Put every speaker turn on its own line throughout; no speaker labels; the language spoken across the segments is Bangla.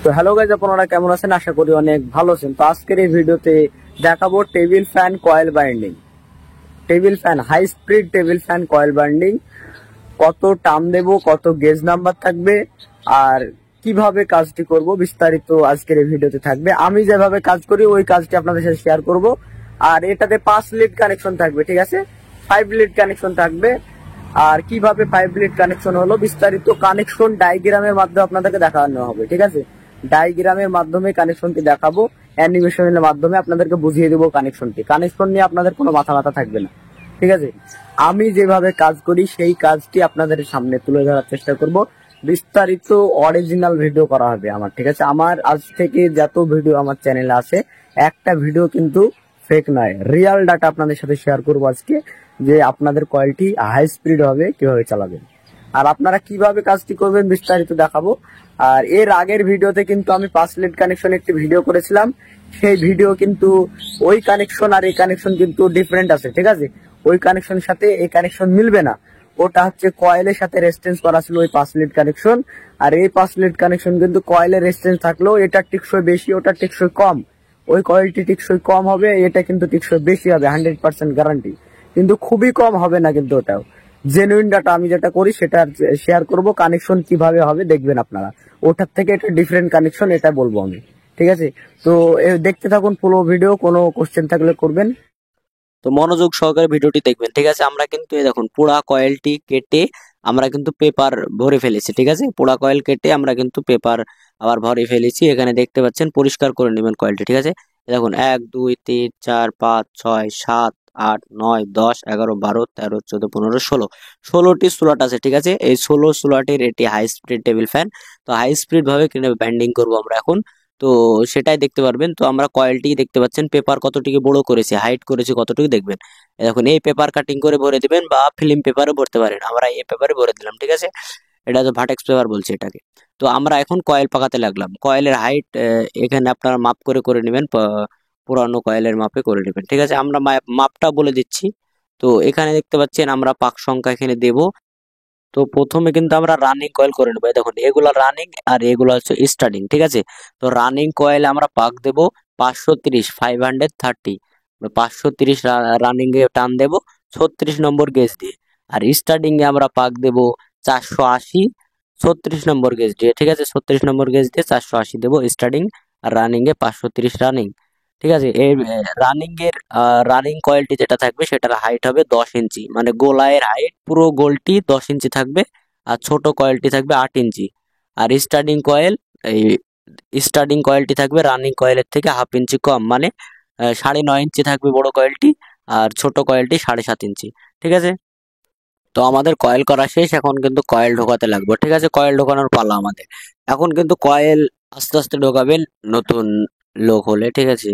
তো হ্যালো গাইজ, আপনারা কেমন আছেন? আশা করি অনেক ভালো আছেন। তো আজকের এই ভিডিওতে দেখাবো table fan coil binding. Table fan, high speed table fan coil binding কত টার্ম দেব, কত গেজ নাম্বার থাকবে আর কিভাবে কাজটি করব বিস্তারিত আজকের এই ভিডিওতে থাকবে। আমি যেভাবে কাজ করি ওই কাজটি আপনাদের সাথে শেয়ার করব। আর এটাতে 5 লিড কানেকশন থাকবে, ঠিক আছে? 5 লিড কানেকশন থাকবে। আর কিভাবে 5 লিড কানেকশন হলো বিস্তারিত কানেকশন ডায়াগ্রামের মাধ্যমে আপনাদেরকে দেখানো হবে, ঠিক আছে? ডায়াগ্রামের মাধ্যমে কানেকশনটি দেখাবো, অ্যানিমেশনের মাধ্যমে আপনাদেরকে বুঝিয়ে দেবো কানেকশনটি। কানেকশন নিয়ে আপনাদের কোনো মাথা ব্যথা থাকবে না, ঠিক আছে? আমি যেভাবে কাজ করি সেই কাজটি আপনাদের সামনে তুলে ধরার চেষ্টা করব। বিস্তারিত অরিজিনাল ভিডিও করা হবে আমার, ঠিক আছে? আমার আজ থেকে যত ভিডিও আমার চ্যানেলে আছে একটা ভিডিও কিন্তু ফেক নয়, রিয়েল ডাটা আপনাদের সাথে শেয়ার করবো আজকে, যে আপনাদের কয়েলটি হাই স্পিড হবে কিভাবে চালাবেন আর আপনারা কিভাবে কাজটি করবেন বিস্তারিত দেখাবো। আর এর আগের ভিডিওতে কিন্তু আমি 5 লিড কানেকশন একটি ভিডিও করেছিলাম, সেই ভিডিও কিন্তু ওই কানেকশন আর এই কানেকশন কিন্তু ডিফারেন্ট আছে, ঠিক আছে? ওই কানেকশনের সাথে এই কানেকশন মিলবে না। ওটা হচ্ছে কয়েলের সাথে রেজিস্ট্যান্স করা ছিল ওই 5 লিড কানেকশন, আর এই 5 লিড কানেকশন কিন্তু কয়েলের রেজিস্ট্যান্স থাকলেও এটা টিকসই বেশি, ওটা টিকসই কম। ওই কয়েলটি টিকসই কম হবে, এটা কিন্তু টিকসই বেশি হবে, 100% গ্যারান্টি। কিন্তু খুবই কম হবে না, কিন্তু ওটাও জেনুইন ডাটা আমি যেটা করি সেটা শেয়ার করব। কানেকশন কিভাবে হবে দেখবেন আপনারা, ওটার থেকে এটা ডিফারেন্ট কানেকশন, এটা বলবো আমি, ঠিক আছে? তো দেখতে থাকুন পুরো ভিডিও, কোনো কোশ্চেন থাকলে করবেন।
তো মনোযোগ সহকারে ভিডিওটি দেখবেন, ঠিক আছে? আমরা কিন্তু এই দেখুন পোড়া কয়েলটি কেটে আমরা কিন্তু পেপার ভরে ফেলেছি, ঠিক আছে? পোড়া কয়েল কেটে আমরা কিন্তু পেপার আবার ভরে ফেলেছি। এখানে দেখতে পাচ্ছেন, পরিষ্কার করে নেবেন কয়েলটি, ঠিক আছে? এই দেখুন 1 2 3 4 5 6 7 8 9 10 11 12 13 14 15 16 16টি স্লট আছে, ঠিক আছে? এই 16 স্লটের এটি হাই স্পিড টেবিল ফ্যান। তো হাই স্পিড ভাবে কিভাবে ব্যান্ডিং করব আমরা এখন, তো সেটাই দেখতে পারবেন। তো আমরা কয়েলটি দেখতে পাচ্ছেন পেপার কতটুকু বড় করেছে, হাইট করেছে কতটুকু দেখবেন। এখন এই পেপার কাটিং করে ভরে দিবেন বা ফিল্ম পেপারে ভরতে পারেন, আমরা এই পেপারে ভরে দিলাম, ঠিক আছে? এটা তো ভাটেক্স পেপার বলছে এটাকে। তো আমরা এখন কয়েল পাকাতে লাগলাম। কয়েলের হাইট এখানে আপনারা মাপ করে করে নেবেন, পুরানো কয়েলের মাপে করে নেবেন, ঠিক আছে? আমরা মাপটা বলে দিচ্ছি। তো এখানে দেখতে পাচ্ছেন আমরা পাক সংখ্যা এখানে দেব। তো প্রথমে কিন্তু আমরা রানিং কয়েল করে নেবো। দেখুন এগুলা রানিং আর এগুলো হচ্ছে স্টার্টিং, ঠিক আছে? তো রানিং কয়েল আমরা পাক দেব 530, 530, 530 রানিং এ টান দেব 36 নম্বর গেজ দিয়ে। আর স্টার্টিং এ আমরা পাক দেব 480, 36 নম্বর গেজ দিয়ে, ঠিক আছে? 36 নম্বর গেজ দিয়ে 480 দেবো স্টার্টিং, আর রানিং এ 530 রানিং, ঠিক আছে? এই রানিং এর রানিং কয়েলটি যেটা থাকবে সেটার হাইট হবে 10 ইঞ্চি, মানে গোলায়ের হাইট পুরো গোলটি 10 ইঞ্চি থাকবে, আর ছোট কয়েলটি থাকবে 8 ইঞ্চি। আর স্টার্টিং কয়েল, এই স্টার্টিং কয়েলটি থাকবে রানিং কয়েলের থেকে 1/2 ইঞ্চি কম, মানে 9.5 ইঞ্চি থাকবে বড় কয়েলটি, আর ছোট কয়েলটি 7.5 ইঞ্চি, ঠিক আছে? তো আমাদের কয়েল করা শেষ, এখন কিন্তু কয়েল ঢোকাতে লাগবে, ঠিক আছে? কয়েল ঢোকানোর পালা আমাদের। এখন কিন্তু কয়েল আস্তে আস্তে ঢোকাবেন নতুন লোক হলে, ঠিক আছে?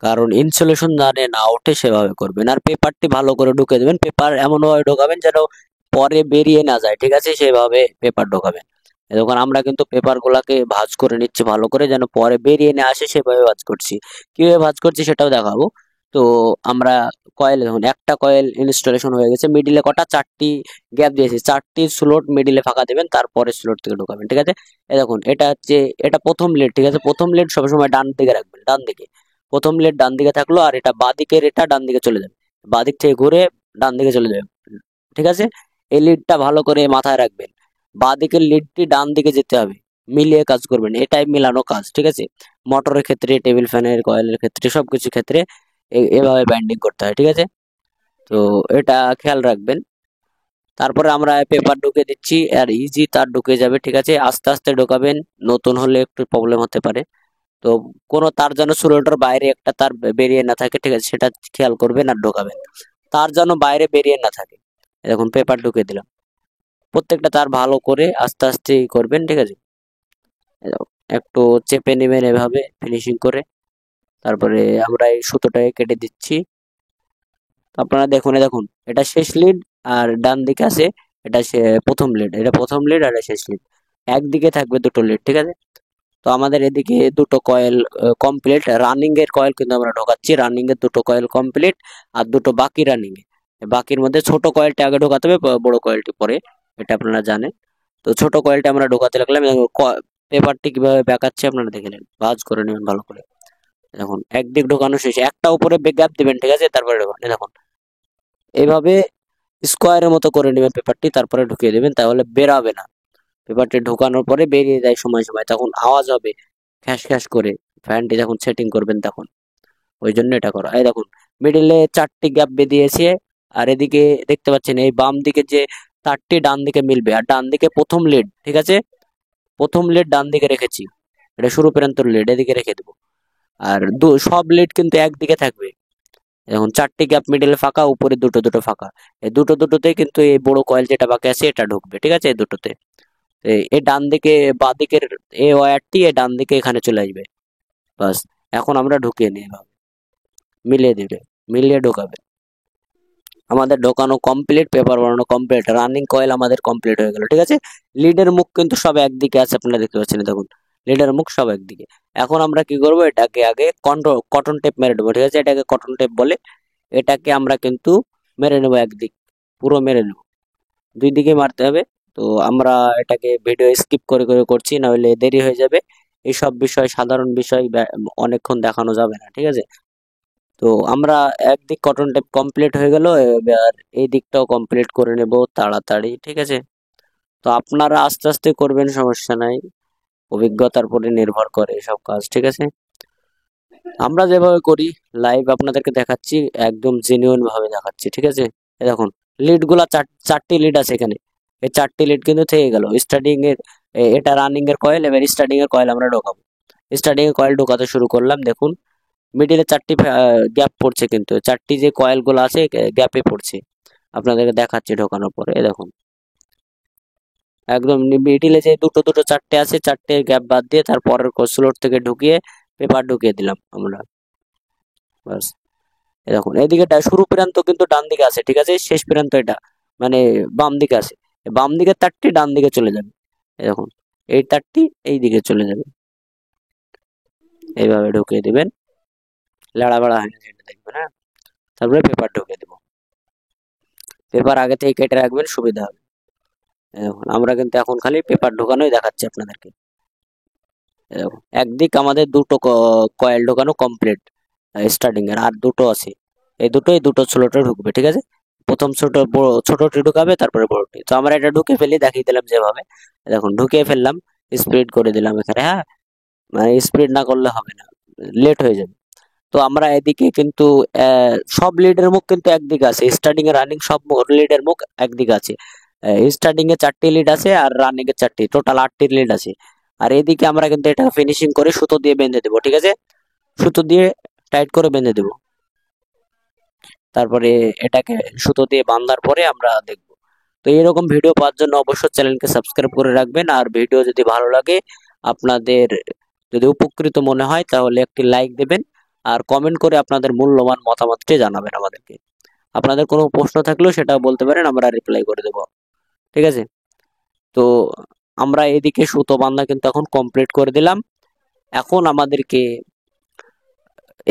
কারণ ইনসুলেশন জানে না ওঠে সেভাবে করবেন। আর পেপারটি ভালো করে ঢুকে দেবেন, পেপার এমন ভাবে ঢোকাবেন যেন পরে বেরিয়ে না যায়, ঠিক আছে? সেভাবে পেপার ঢোকাবেন। এখন আমরা কিন্তু পেপার গুলাকে ভাঁজ করে নিচ্ছি ভালো করে, যেন পরে বেরিয়ে না আসে, সেভাবে ভাঁজ করছি। কিভাবে ভাঁজ করছি সেটাও দেখাবো। তো আমরা কয়েল, দেখুন একটা কয়েল ইনস্টলেশন হয়ে গেছে। মিডিলে কটা, 4টি গ্যাপ দিয়েছি, 4টি স্লট মিডিলে ফাঁকা দেবেন, তারপরে স্লট থেকে ঢোকাবেন, ঠিক আছে? দেখুন এটা হচ্ছে, এটা প্রথম লেড, ঠিক আছে? প্রথম লেড সবসময় ডান দিকে রাখবেন, ডান দিকে। প্রথম লেড ডান দিকে থাকলো, আর এটা বাঁ দিকের, এটা ডান দিকে চলে যাবে, বাঁ দিক থেকে ঘুরে ডান দিকে চলে যাবে, ঠিক আছে? এই লিডটা ভালো করে মাথায় রাখবেন, বাঁ দিকের লিডটি ডান দিকে যেতে হবে, মিলিয়ে কাজ করবেন, এটাই মিলানো কাজ, ঠিক আছে? মোটরের ক্ষেত্রে, টেবিল ফ্যানের কয়েলের ক্ষেত্রে, সবকিছু ক্ষেত্রে এভাবে ব্যান্ডিং করতে হয়, ঠিক আছে? তো এটা খেয়াল রাখবেন। তারপরে আমরা পেপার ঢুকে দিচ্ছি, আর ইজি তার ঢুকে যাবে, ঠিক আছে? আস্তে আস্তে ঢোকাবেন, নতুন হলে একটু প্রবলেম হতে পারে। তো কোনো তার যেন সোলেটার বাইরে একটা তার বেরিয়ে না থাকে, ঠিক আছে? সেটা খেয়াল করবেন আর ঢোকাবেন, তার যেন বাইরে বেরিয়ে না থাকে। এখন পেপার ঢুকে দিলাম, প্রত্যেকটা তার ভালো করে আস্তে আস্তে করবেন, ঠিক আছে? এই দেখো, একটু চেপে নেবেন এভাবে ফিনিশিং করে। তারপরে আমরা এই সুতোটাকে কেটে দিচ্ছি। আপনারা দেখুন, দেখুন এটা শেষ লিড, আর ডান দিকে আছে এটা প্রথম লিড, এটা প্রথম লিড আর এটা শেষ লিড, একদিকে থাকবে দুটো লিড, ঠিক আছে? তো আমাদের এদিকে দুটো কয়েল কমপ্লিট, রানিং এর কয়েল কিন্তু আমরা ঢোকাচ্ছি, রানিং এর দুটো কয়েল কমপ্লিট, আর দুটো বাকি রানিং এ। বাকির মধ্যে ছোট কয়েলটা আগে ঢোকাতে হবে, বড় কয়েলটি পরে, এটা আপনারা জানেন। তো ছোট কয়েলটা আমরা ঢোকাতে লাগলাম। পেপারটি কিভাবে বেঁকাচ্ছে আপনারা দেখে নেন, ভাঁজ করে নেবেন ভালো করে। দেখুন একদিক ঢোকানো শেষ, একটা উপরে গ্যাপ দিবেন, ঠিক আছে, তারপরে ঢোকান। দেখুন এইভাবে স্কোয়ারের মতো করে নেবেন পেপারটি, তারপরে ঢুকিয়ে দেবেন, তাহলে বেরাবে না। পেপারটি ঢোকানোর পরে বেরিয়ে যায় সময় সময়, তখন আওয়াজ হবে খ্যাস খ্যাস করে। ফ্যানটি যখন সেটিং করবেন তখন, ওই জন্য এটা করা। এই দেখুন মিডিলে 4টি গ্যাপ বেরিয়েছে, আর এদিকে দেখতে পাচ্ছেন এই বাম দিকে যে তারটি ডান দিকে মিলবে, আর ডান দিকে প্রথম লিড, ঠিক আছে, প্রথম লিড ডান দিকে রেখেছি, এটা শুরু প্রান্তর লিড এদিকে রেখে দেবো। আর সব লিড কিন্তু একদিকে থাকবে। এখন 4টি গ্যাপ মিডিলে ফাঁকা, উপরে দুটো দুটো ফাঁকা, এই দুটো দুটোতে কিন্তু এই বড় কয়েল যেটা বাকি আছে এটা ঢুকবে, ঠিক আছে, এই দুটোতে। এই ডান দিকে বাঁ দিকের এই ওয়্যারটি এই ডান দিকে এখানে চলে আসবে, বাস। এখন আমরা ঢুকিয়ে নিই, এভাবে মিলিয়ে দিবে, মিলিয়ে ঢোকাবে। আমাদের ঢোকানো কমপ্লিট, পেপার বানানো কমপ্লিট, রানিং কয়েল আমাদের কমপ্লিট হয়ে গেল, ঠিক আছে। লিডের মুখ কিন্তু সব একদিকে আছে, আপনারা দেখতে পাচ্ছেন, দেখুন লিডের মুখ সব একদিকে। এখন আমরা কি করব, এটাকে আগে কটন টেপ মেরে দেবো, ঠিক আছে, এটাকে কটন টেপ বলে। এটাকে আমরা কিন্তু মেরে নেবো একদিক, পুরো মেরে নেবো, দুই দিকে মারতে হবে। তো আমরা এটাকে ভিডিও স্কিপ করে করে করছি, না হলে দেরি হয়ে যাবে। এইসব বিষয় সাধারণ বিষয় অনেকক্ষণ দেখানো যাবে না, ঠিক আছে। তো আমরা একদিক কটন টেপ কমপ্লিট হয়ে গেল, এবার এই দিকটাও কমপ্লিট করে নেব তাড়াতাড়ি, ঠিক আছে। তো আপনারা আস্তে আস্তে করবেন, সমস্যা নাই, অভিজ্ঞতার উপরে নির্ভর করে এসব কাজ, ঠিক আছে। আমরা যেভাবে করি লাইভ আপনাদেরকে দেখাচ্ছি, একদম জেনুইন ভাবে দেখাচ্ছি, ঠিক আছে। এই দেখুন লিড গুলা 4টি লিড আছে এখানে, এই 4টি লিড কিন্তু থেকে গেল স্টার্টিং এর। এটা রানিং এর কয়েল, এবার স্টার্টিং এর কয়েল আমরা ঢোকাবো। স্টার্টিং এর কয়েল ঢোকাতে শুরু করলাম, দেখুন মিডিলে 4টি গ্যাপ পড়ছে, কিন্তু 4টি যে কয়েল গুলো আছে গ্যাপে পড়ছে। আপনাদেরকে দেখাচ্ছি ঢোকানোর পরে, এই দেখুন একদম মিডিলে যে দুটো দুটো 4টে আছে, 4টে গ্যাপ বাদ দিয়ে তারপরের স্লট থেকে ঢুকিয়ে পেপার ঢুকিয়ে দিলাম আমরা, বাস। এই দেখুন এদিকে শুরু প্রান্ত কিন্তু ডান দিকে আছে, ঠিক আছে, শেষ প্রান্ত এটা মানে বাম দিকে আছে। বাম দিকের তারটি ডান দিকে চলে যাবে, এই দেখুন এই তারটি এই দিকে চলে যাবে, এইভাবে ঢুকিয়ে দিবেন, লাড়া বাড়া হয় না যেটা দেখবেন, হ্যাঁ। তারপরে পেপার ঢুকিয়ে দেবো, পেপার আগে থেকে কেটে রাখবেন, সুবিধা হবে। এই দেখুন আমরা কিন্তু এখন খালি পেপার ঢোকানোই দেখাচ্ছি আপনাদেরকে। এই দেখুন একদিক আমাদের দুটো কয়েল ঢোকানো কমপ্লিট স্টার্টিং এর, আর দুটো আছে, এই দুটো স্লটে ঢুকবে, ঠিক আছে। প্রথম ছোটটি ঢুকাবে, তারপরে বড়টি। তো আমরা এটা ঢুকে ফেলি, দেখিয়ে দিলাম যেভাবে। দেখুন ঢুকিয়ে ফেললাম, স্প্রিড করে দিলাম এখানে, হ্যাঁ, মানে স্প্রিড না করলে হবে না, লেট হয়ে যাবে। তো আমরা এদিকে কিন্তু সব লিডের মুখ কিন্তু একদিকে আছে, স্টার্টিং এ রানিং সব লিডের মুখ একদিকে আছে। স্টার্টিং এ 4টি লিড আছে, আর রানিং এ 4টি, টোটাল 8টি লিড আছে। আর এদিকে আমরা কিন্তু এটা ফিনিশিং করে সুতো দিয়ে বেঁধে দেবো, ঠিক আছে, সুতো দিয়ে টাইট করে বেঁধে দেবো। তারপরে এটাকে সুতো দিয়ে বাঁধার পরে আমরা দেখবো। তো এরকম ভিডিও পাওয়ার জন্য অবশ্যই চ্যানেলকে সাবস্ক্রাইব করে রাখবেন, আর ভিডিও যদি ভালো লাগে, আপনাদের যদি উপকৃত মনে হয়, তাহলে একটি লাইক দেবেন, আর কমেন্ট করে আপনাদের মূল্যবান মতামতটি জানাবেন আমাদেরকে। আপনাদের কোনো প্রশ্ন থাকলেও সেটাও বলতে পারেন, আমরা রিপ্লাই করে দেবো, ঠিক আছে। তো আমরা এদিকে সুতো বাঁধা কিন্তু এখন কমপ্লিট করে দিলাম। এখন আমাদেরকে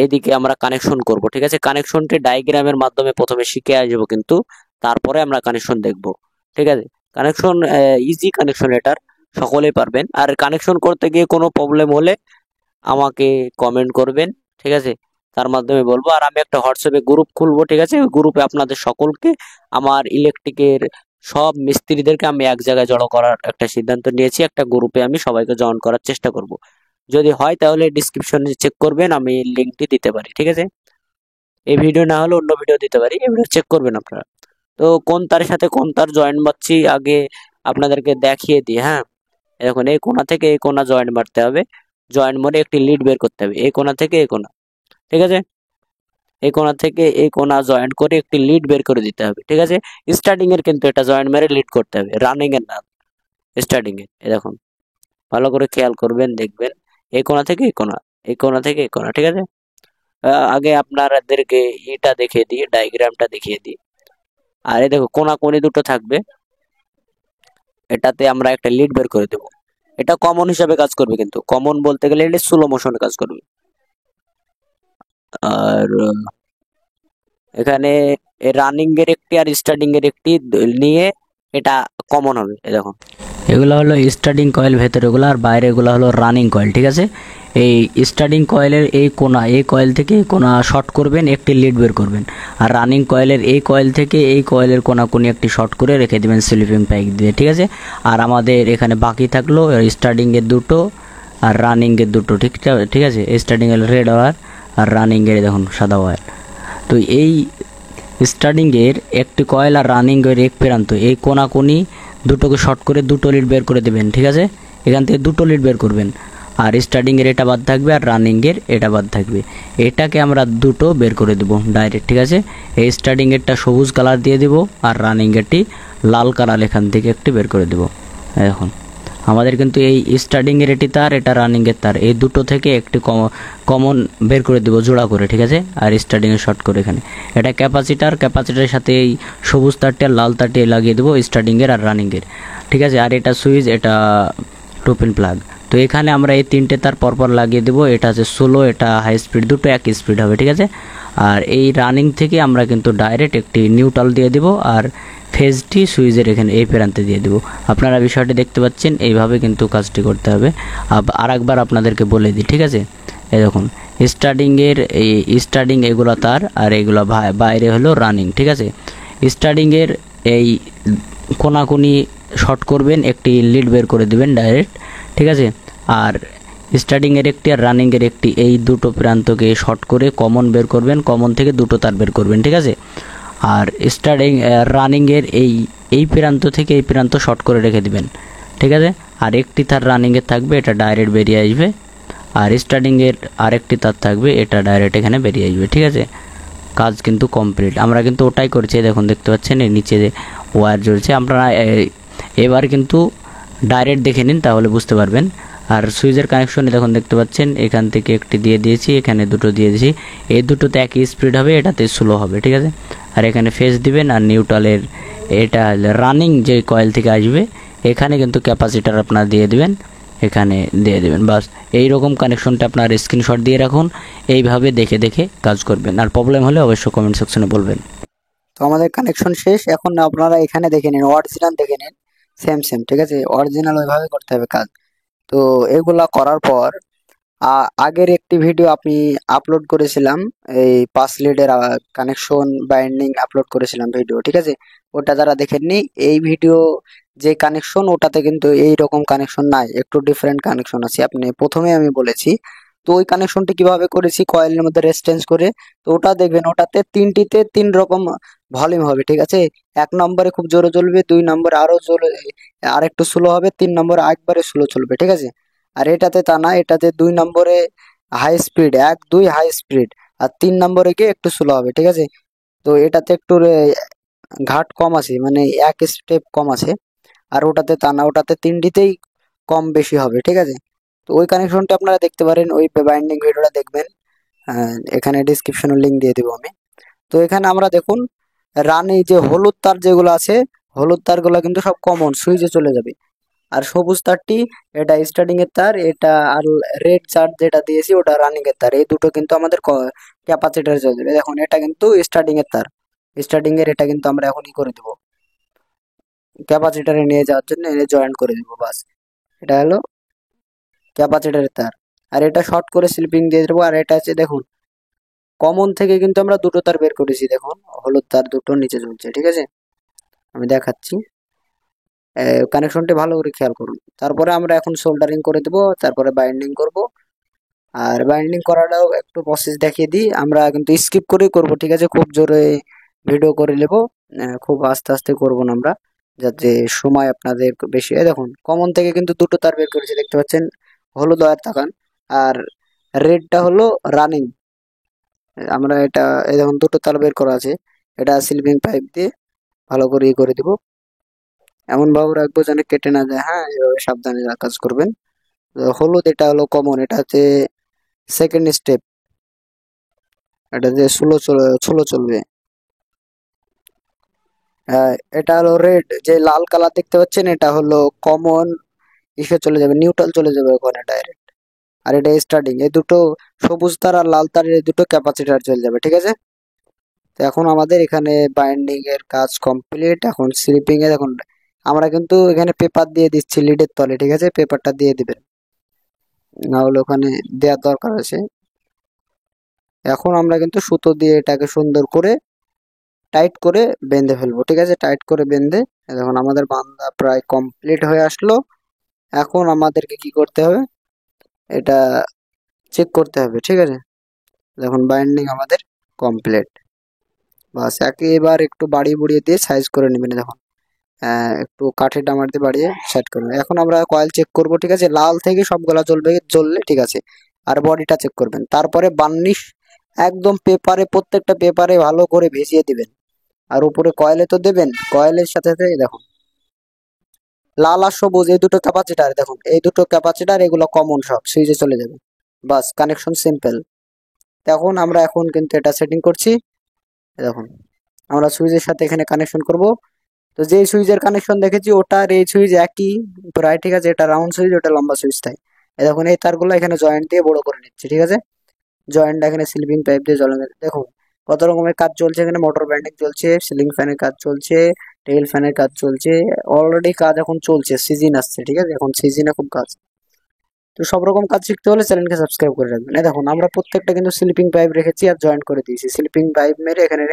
এদিকে আমরা কানেকশন করব, ঠিক আছে। কানেকশনটি ডায়াগ্রামের মাধ্যমে প্রথমে শিখে আসবো, কিন্তু তারপরে আমরা কানেকশন দেখব, ঠিক আছে। কানেকশন ইজি কানেকশন, এটার সকলেই পারবেন। আর কানেকশন করতে গিয়ে কোনো প্রবলেম হলে আমাকে কমেন্ট করবেন, ঠিক আছে, তার মাধ্যমে বলবো। আর আমি একটা হোয়াটসঅ্যাপে গ্রুপ খুলবো, ঠিক আছে, ওই গ্রুপে আপনাদের সকলকে, আমার ইলেকট্রিকের সব মিস্ত্রিদেরকে আমি এক জায়গায় জড়ো করার একটা সিদ্ধান্ত নিয়েছি। একটা গ্রুপে আমি সবাইকে জয়েন করার চেষ্টা করব। যদি হয় তাহলে ডিসক্রিপশনে চেক করবেন, আমি লিঙ্কটি দিতে পারি, ঠিক আছে। এই ভিডিও না হলে অন্য ভিডিও দিতে পারি, এই ভিডিও চেক করবেন আপনারা। তো কোন তারের সাথে কোন তার জয়েন্ট মারছি আগে আপনাদেরকে দেখিয়ে দিই, হ্যাঁ। এখন এই কোণা থেকে এই কোণা জয়েন্ট মারতে হবে, জয়েন্ট মরে একটি লিড বের করতে হবে, এই কোণা থেকে এই কোণা, ঠিক আছে। এই কোণা থেকে এই কোণা জয়েন্ট করে একটি লিড বের করে দিতে হবে, ঠিক আছে। স্টার্টিং এর কিন্তু এটা জয়েন্ট মেরে লিড করতে হবে, রানিং এর না, স্টার্টিং এর। এই দেখুন ভালো করে খেয়াল করবেন, দেখবেন এই কোণা থেকে এই কোণা, এই কোণা থেকে এই কোণা, ঠিক আছে। আগে আপনাদেরকে এটা দেখিয়ে দিই, ডায়াগ্রামটা দেখিয়ে দিই। আর এই দেখো কোণাকুনি দুটো থাকবে, এটাতে আমরা একটা লিড বের করে দেবো। এটা কমন হিসাবে কাজ করবে, কিন্তু কমন বলতে গেলে এটা স্লো মোশনে কাজ করবে। আর এখানে রানিং এর একটি আর স্টার্টিং এর একটি নিয়ে এটা কমন হবে, এই দেখুন এগুলো হলো স্টার্টিং কয়েল ভেতরেগুলো, আর বাইরে এগুলো হলো রানিং কয়েল। ঠিক আছে, এই স্টার্টিং কয়েলের এই কোনা, এই কয়েল থেকে কোনা শর্ট করবেন, একটি লিড বের করবেন। আর রানিং কয়েলের এই কয়েল থেকে এই কয়েলের কোনাকুনি একটি শর্ট করে রেখে দেবেন স্লিপিং পাইপ দিয়ে। ঠিক আছে, আর আমাদের এখানে বাকি থাকলো স্টার্টিংয়ের দুটো আর রানিংয়ের দুটো। ঠিক আছে, স্টার্টিংয়ের রেড ওয়্যার আর রানিংয়ের দেখুন সাদা ওয়্যার। তো এই স্টার্টিংয়ের একটি কয়েল আর রানিংয়ের এক প্রান্ত, এই কোনাকুনি দুটোকে শর্ট করে দুটো লিড বের করে দেবেন। ঠিক আছে, এখান থেকে দুটো লিড বের করবেন, আর স্টার্টিংয়ের এটা বাদ থাকবে আর রানিংয়ের এটা বাদ থাকবে। এটাকে আমরা দুটো বের করে দেবো ডাইরেক্ট। ঠিক আছে, এই স্টার্টিংয়েরটা সবুজ কালার দিয়ে দেবো আর রানিংয়েরটি লাল কালার এখান থেকে একটি বের করে দেবো। এখন আমাদের কিন্তু এই স্টার্টিংয়ের এটি তার, এটা রানিংয়ের তার, এই দুটো থেকে একটি কমন বের করে দেবো জোড়া করে। ঠিক আছে, আর স্টার্টিংয়ে শর্ট করে এখানে এটা ক্যাপাসিটারের সাথে এই সবুজ তারটি আর লাল তারটি লাগিয়ে দেবো স্টার্টিংয়ের আর রানিংয়ের। ঠিক আছে, আর এটা সুইচ, এটা টোপিন প্লাগ। তো এখানে আমরা এই তিনটে তার পরপর লাগিয়ে দেবো। এটা হচ্ছে স্লো, এটা হাই স্পিড, দুটো একই স্পিড হবে। ঠিক আছে, আর এই রানিং থেকে আমরা কিন্তু ডাইরেক্ট একটি নিউট্রাল দিয়ে দেবো, আর ফেজটি সুইচের এখানে এই প্রান্তে দিয়ে দেবো। আপনারা বিষয়টি দেখতে পাচ্ছেন, এইভাবে কিন্তু কাজটি করতে হবে। আর একবার আপনাদেরকে বলে দিই। ঠিক আছে, এই দেখুন স্টার্টিং এগুলো তার, আর এগুলো বাইরে হলো রানিং। ঠিক আছে, স্টার্টিংয়ের এই কোনাকুনি শর্ট করবেন, একটি লিড বের করে দেবেন ডাইরেক্ট। ঠিক আছে, আর স্টার্টিংয়ের একটি আর রানিংয়ের একটি, এই দুটো প্রান্তকে শর্ট করে কমন বের করবেন, কমন থেকে দুটো তার বের করবেন। ঠিক আছে, আর রানিংয়ের এই প্রান্ত থেকে এই প্রান্ত শর্ট করে রেখে দিবেন। ঠিক আছে, আর একটি তার রানিংয়ের থাকবে, এটা ডাইরেক্ট বেরিয়ে আসবে, আর স্টার্টিংয়ের আরেকটি তার থাকবে, এটা ডাইরেক্ট এখানে বেরিয়ে আসবে। ঠিক আছে, কাজ কিন্তু কমপ্লিট। আমরা কিন্তু ওটাই করছি, দেখুন দেখতে পাচ্ছেন এই নিচে যে ওয়্যার জ্বলছে। আপনারা এবার কিন্তু ডাইরেক্ট দেখে নিন, তাহলে বুঝতে পারবেন। আর সুইচের কানেকশনে দেখুন দেখতে পাচ্ছেন, এখান থেকে একটি দিয়ে দিয়েছি, এখানে দুটো দিয়ে দিয়েছি। এই দুটোতে একই স্পিড হবে, এটাতে স্লো হবে। ঠিক আছে, আর এখানে ফেজ দিবেন, আর নিউট্রালের এটা রানিং যে কয়েল থেকে আসবে এখানে কিন্তু ক্যাপাসিটার আপনারা দিয়ে দিবেন, এখানে দিয়ে দেবেন। বাস এই রকম কানেকশনটা আপনার স্ক্রিনশট দিয়ে রাখুন, এইভাবে দেখে দেখে কাজ করবেন। আর প্রবলেম হলে অবশ্যই কমেন্ট সেকশনে বলবেন।
তো আমাদের কানেকশন শেষ। এখন আপনারা এখানে দেখে নিন, অরিজিনাল দেখে নিন, সেম সেম। ঠিক আছে, অরিজিনাল ওইভাবে করতে হবে কাজ। তো এগুলা করার পর আগের একটি ভিডিও আমি আপলোড করেছিলাম, এই 5 লিডের কানেকশন বাইন্ডিং আপলোড করেছিলাম ভিডিও। ঠিক আছে, ওটা যারা দেখেননি, এই ভিডিও যে কানেকশন ওটাতে কিন্তু এই রকম কানেকশন নাই, একটু ডিফারেন্ট কানেকশন আছে। আপনি প্রথমে আমি বলেছি, তো ওই কানেকশনটি কিভাবে করেছি কয়েলের মধ্যে রেজিস্ট্যান্স করে, তো ওটা দেখবেন। ওটাতে তিনটিতে 3 রকম ভলিউম হবে। ঠিক আছে, 1 নম্বরে খুব জোরে চলবে, 2 নম্বরে আরো জোরে, আর একটু স্লো হবে, 3 নম্বরে একবারে স্লো চলবে। ঠিক আছে, আর এটাতে তা না, এটাতে 2 নম্বরে হাই স্পিড, 1 2 হাই স্পিড, আর 3 নম্বরে গিয়ে একটু স্লো হবে। ঠিক আছে, তো এটাতে একটু ঘাট কম আছে, মানে এক স্টেপ কম আছে। আর ওটাতে তা না, ওটাতে তিনটিতেই কম বেশি হবে। ঠিক আছে, তো ওই কানেকশনটা আপনারা দেখতে পারেন, ওই বাইন্ডিং ভিডিওটা দেখবেন। এখানে ডিসক্রিপশনে লিঙ্ক দিয়ে দেবো আমি। তো এখানে আমরা দেখুন, রানি যে হলুদ তার যেগুলো আছে, হলুদ তারগুলো কিন্তু সব কমন সুইচে চলে যাবে। আর সবুজ তারটি, এটা স্টার্টিং এর তার, এটা আর রেড চার্ট যেটা দিয়েছি ওটা রানিং এর তার। এই দুটো কিন্তু আমাদের ক্যাপাসিটারে চলে যাবে। দেখুন এটা কিন্তু স্টার্টিং এর তার, স্টার্টিং এর এটা কিন্তু আমরা এখনই করে দেবো, ক্যাপাসিটারে নিয়ে যাওয়ার জন্য এনে জয়েন্ট করে দেবো। বাস, এটা হলো ক্যাপাসিটারের তার। আর এটা শর্ট করে স্লিপিং দিয়ে দেবো। আর এটা আছে দেখুন, কমন থেকে কিন্তু আমরা দুটো তার বের করেছি, দেখুন হলুদ তার দুটো নিচে ঝুলছে। ঠিক আছে, আমি দেখাচ্ছি, কানেকশনটি ভালো করে খেয়াল করুন। তারপরে আমরা এখন সোল্ডারিং করে দেবো, তারপরে বাইন্ডিং করব। আর বাইন্ডিং করাটাও একটু প্রসেস দেখিয়ে দিই, আমরা কিন্তু স্কিপ করেই করব। ঠিক আছে, খুব জোরে ভিডিও করে নেব, খুব আস্তে আস্তে করব না আমরা, যাতে সময় আপনাদের বেশি হয়। দেখুন কমন থেকে কিন্তু দুটো তার বের করেছি, দেখতে পাচ্ছেন, হলুদ ওয়্যার তাকান, আর রেডটা হলো রানিং। আমরা এটা এই দেখুন দুটো তার বের করা আছে, এটা স্লিপিং পাইপ দিয়ে ভালো করে করে দেবো। এমন ভাবে রাখবো যেন কেটে না যায়। হ্যাঁ, এভাবে সাবধানে কাজ করবেন। হলুদ এটা হলো কমন, এটা হচ্ছে সেকেন্ড স্টেপ, এটা যে স্লো চলবে। এটা হলো রেড, যে লাল কালার দেখতে পাচ্ছেন, এটা হলো কমন, ইসে চলে যাবে, নিউট্রাল চলে যাবে ওখানে ডাইরেক্ট। আর এটা স্টার্টিং, এই দুটো সবুজ তার আর লাল তার, এই দুটো ক্যাপাসিটার চলে যাবে। ঠিক আছে, তো এখন আমাদের এখানে বাইন্ডিং এর কাজ কমপ্লিট। এখন স্লিপিং এ দেখুন,
আমরা কিন্তু এখানে পেপার দিয়ে দিচ্ছি লিডের তলে, ঠিক আছে, পেপারটা দিয়ে দিবেন, না হলে ওখানে দেওয়ার দরকার আছে। এখন আমরা কিন্তু সুতো দিয়ে এটাকে সুন্দর করে টাইট করে বেঁধে ফেলবো, ঠিক আছে, টাইট করে বেঁধে দেখুন আমাদের বাঁধা প্রায় কমপ্লিট হয়ে আসলো। এখন আমাদেরকে কি করতে হবে, এটা চেক করতে হবে, ঠিক আছে। দেখুন বাইন্ডিং আমাদের কমপ্লিট। বাস এবার একটু বাড়িয়ে বুড়িয়ে দিয়ে সাইজ করে নেবেন, দেখুন একটু কাঠের ডামার দিয়ে বাড়িয়ে সেট করবেন। এখন আমরা কয়েল চেক করব, ঠিক আছে, লাল থেকে সবগুলা জ্বললে ঠিক আছে। আর বডিটা চেক করবেন, তারপরে বার্নিশ একদম পেপারে, প্রত্যেকটা পেপারে ভালো করে ভিজিয়ে দিবেন। আর উপরে কয়েলে তো দেবেন, কয়েলের সাথে সাথে দেখুন লাল আর সবুজ এই দুটো ক্যাপাসিটার, দেখুন এই দুটো ক্যাপাসিটার এগুলো কমন, সব সুইচে চলে যাবে। বাস কানেকশন সিম্পল। এখন আমরা কিন্তু এটা সেটিং করছি, দেখুন আমরা সুইচের সাথে এখানে কানেকশন করব। তো যে সুইচের কানেকশন দেখেছি ওটার এই সুইচ একই প্রায়, ঠিক আছে, এটা রাউন্ড সুইচ, ওটা লম্বা সুইচ তাই। দেখুন এই তারগুলো এখানে জয়েন্ট দিয়ে বড় করে নিচ্ছে, ঠিক আছে। জয়েন্ট এখানে স্লিপিং পাইপ দিয়ে জ্বলে, দেখুন কত রকমের কাজ চলছে এখানে। মোটর ব্যান্ডিং চলছে, সিলিং ফ্যানের কাজ চলছে, টেবিল ফ্যানের কাজ চলছে, অলরেডি কাজ এখন চলছে, সিজন আসছে, ঠিক আছে, এখন সিজনে খুব কাজ। তো সব রকম কাজ শিখতে হলে চ্যানেলকে সাবস্ক্রাইব করে রাখবেন। এই দেখুন আমরা প্রত্যেকটা কিন্তু স্লিপিং পাইপ রেখেছি আর জয়েন্ট করে দিয়েছি। স্লিপিং পাইপ মেরে এখানে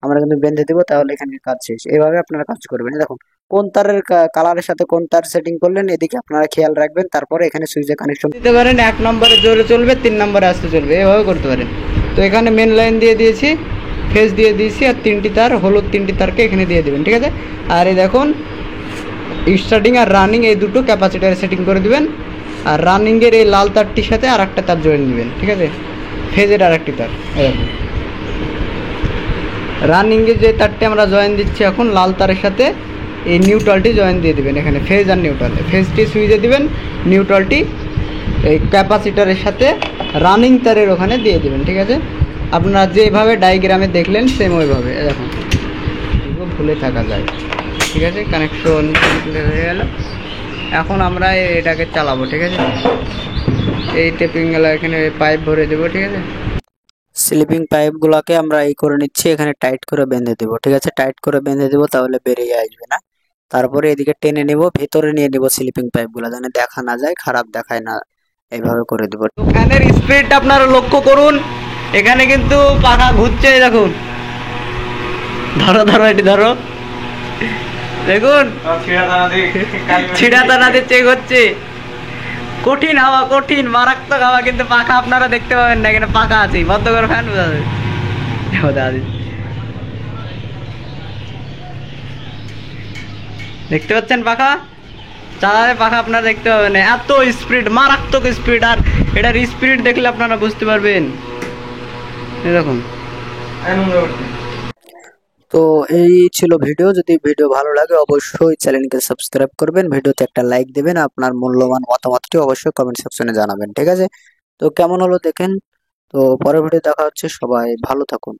আমরা কিন্তু বেঁধে দেবো, তাহলে এখানে কাজ শেষ। এইভাবে আপনারা কাজ করবেন। এই দেখুন কোন তারের কালারের সাথে কোন তার সেটিং করলেন এদিকে আপনারা খেয়াল রাখবেন। তারপরে এখানে সুইচে কানেকশন দিতে পারেন, 1 নম্বরে জোরে চলবে, 3 নম্বরে আসতে চলবে, এভাবে করতে পারেন। তো এখানে মেন লাইন দিয়ে দিয়েছি, ফেজ দিয়ে দিয়েছি, আর 3টি তার, হলুদ 3টি তারকে এখানে দিয়ে দেবেন, ঠিক আছে। আর এই দেখুন স্টার্টিং আর রানিং এই দুটো ক্যাপাসিটারে সেটিং করে দিবেন। আর রানিংয়ের এই লাল তারটির সাথে আর একটা তার জয়েন দিবেন, ঠিক আছে, ফেজের আর একটি তার। রানিংয়ের যে তারটি আমরা জয়েন দিচ্ছি এখন লাল তারের সাথে এই নিউট্রালটি জয়েন দিয়ে দিবেন, এখানে ফেজ আর নিউট্রাল। ফেজটি সুইচে দিবেন, নিউট্রালটি এই ক্যাপাসিটারের সাথে রানিং তারের ওখানে দিয়ে দিবেন, ঠিক আছে। আপনারা যেভাবে ডায়াগ্রামে দেখলেন সেম ওইভাবে। দেখুন ভুলে থাকা যায়, ঠিক আছে। কানেকশন হয়ে গেল। এখন আমরা এটাকে চালাবো, ঠিক আছে। এই টেপিং গেলা এখানে পাইপ ভরে দেবো, ঠিক আছে। স্লিপিং পাইপগুলোকে আমরা এই করে নিচ্ছি, এখানে টাইট করে বেঁধে দেবো, ঠিক আছে, টাইট করে বেঁধে দেবো, তাহলে বেরিয়ে আসবে না। তারপরে এদিকে টেনে নেব, ভেতরে নিয়ে নেব স্লিপিং পাইপগুলো, যেন দেখা না যায়, খারাপ দেখায় না, এইভাবে করে দেবো। ফ্যানের স্পিডটা আপনারা লক্ষ্য করুন, এখানে কিন্তু পাখা ঘুরছে, দেখুন, ধরো ধরো, এটি ধরো, দেখুন ছিড়া দানা দিয়ে চেক হচ্ছে। কঠিন হাওয়া, কঠিন মারাত্মক হাওয়া, কিন্তু পাখা আপনারা দেখতে পাবেন না, এখানে পাখা আছে। বন্ধ করে ফ্যান বোঝা যাবে, দেখতে পাচ্ছেন পাখা চালালে, পাখা আপনারা দেখতে পাবেন না, এত স্পিড, মারাত্মক স্পিড। আর এটার স্পিড দেখলে আপনারা বুঝতে পারবেন, দেখুন। তো এই ছিল ভিডিও। যদি ভিডিও ভালো লাগে অবশ্যই চ্যানেলকে সাবস্ক্রাইব করবেন, ভিডিওতে একটা লাইক দেবেন, আপনার মূল্যবান মতামতটি অবশ্যই কমেন্ট সেকশনে জানাবেন, ঠিক আছে। তো কেমন হলো দেখেন। তো পরের ভিডিও দেখা হচ্ছে, সবাই ভালো থাকুন।